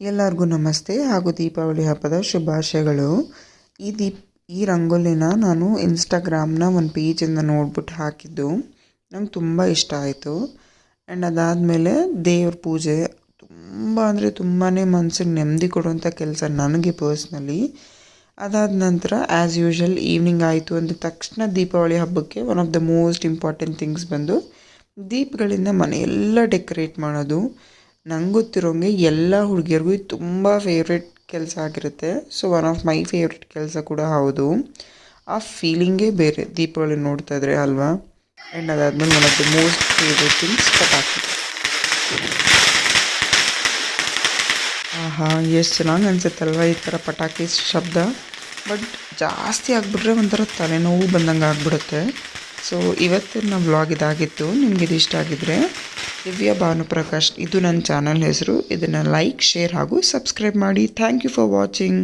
ಎಲ್ಲರಿಗೂ ನಮಸ್ತೆ ಹಾಗೂ ದೀಪಾವಳಿ ಹಬ್ಬದ ಶುಭಾಶಯಗಳು. ಈ ರಂಗೋಲಿನ ನಾನು ಇನ್ಸ್ಟಾಗ್ರಾಮ್ನ ಒಂದು ಪೇಜಿಂದ ನೋಡ್ಬಿಟ್ಟು ಹಾಕಿದ್ದು. ನಂಗೆ ತುಂಬ ಇಷ್ಟ ಆಯಿತು. ಆ್ಯಂಡ್ ಅದಾದಮೇಲೆ ದೇವ್ರ ಪೂಜೆ ತುಂಬ ತುಂಬಾ ಮನಸ್ಸಿಗೆ ನೆಮ್ಮದಿ ಕೊಡುವಂಥ ಕೆಲಸ ನನಗೆ ಪರ್ಸ್ನಲಿ. ಅದಾದ ನಂತರ ಆ್ಯಸ್ ಯೂಶ್ವಲ್ ಈವ್ನಿಂಗ್ ಆಯಿತು ಅಂದ ತಕ್ಷಣ ದೀಪಾವಳಿ ಹಬ್ಬಕ್ಕೆ one of the most important things ಬಂದು ದೀಪಗಳಿಂದ ಮನೆಯೆಲ್ಲ ಡೆಕೋರೇಟ್ ಮಾಡೋದು. ನಂಗೆ ಗೊತ್ತಿರೋಂಗೆ ಎಲ್ಲ ಹುಡುಗಿಯರಿಗೂ ಇದು ತುಂಬ ಫೇವ್ರೆಟ್ ಕೆಲಸ ಆಗಿರುತ್ತೆ. So one of my favourite ಕೆಲಸ ಕೂಡ ಹೌದು. ಆ ಫೀಲಿಂಗೇ ಬೇರೆ ದೀಪಾವಳಿ ನೋಡ್ತಾ ಇದ್ರೆ ಅಲ್ವಾ. ಆ್ಯಂಡ್ ಅದಾದಮೇಲೆ one of the most favourite things ಪಟಾಕಿ. ಆಹಾ, ಎಷ್ಟು ಚೆನ್ನಾಗಿ ಅನಿಸುತ್ತಲ್ವ ಈ ಥರ ಪಟಾಕಿ ಶಬ್ದ. ಬಟ್ ಜಾಸ್ತಿ ಆಗಿಬಿಟ್ರೆ ಒಂಥರ ತಲೆನೋವು ಬಂದಂಗೆ ಆಗಿಬಿಡುತ್ತೆ. ಸೊ ಇವತ್ತಿನ ವ್ಲಾಗ್ ಇದಾಗಿತ್ತು. ನಿಮ್ಗೆ ಇದು ಇಷ್ಟ ಆಗಿದ್ರೆ ದಿವ್ಯಾ ಭಾನುಪ್ರಕಾಶ್ ಇದು ನನ್ನ ಚಾನಲ್ ಹೆಸರು. ಇದನ್ನು ಲೈಕ್, ಶೇರ್ ಹಾಗೂ ಸಬ್ಸ್ಕ್ರೈಬ್ ಮಾಡಿ. Thank you for watching.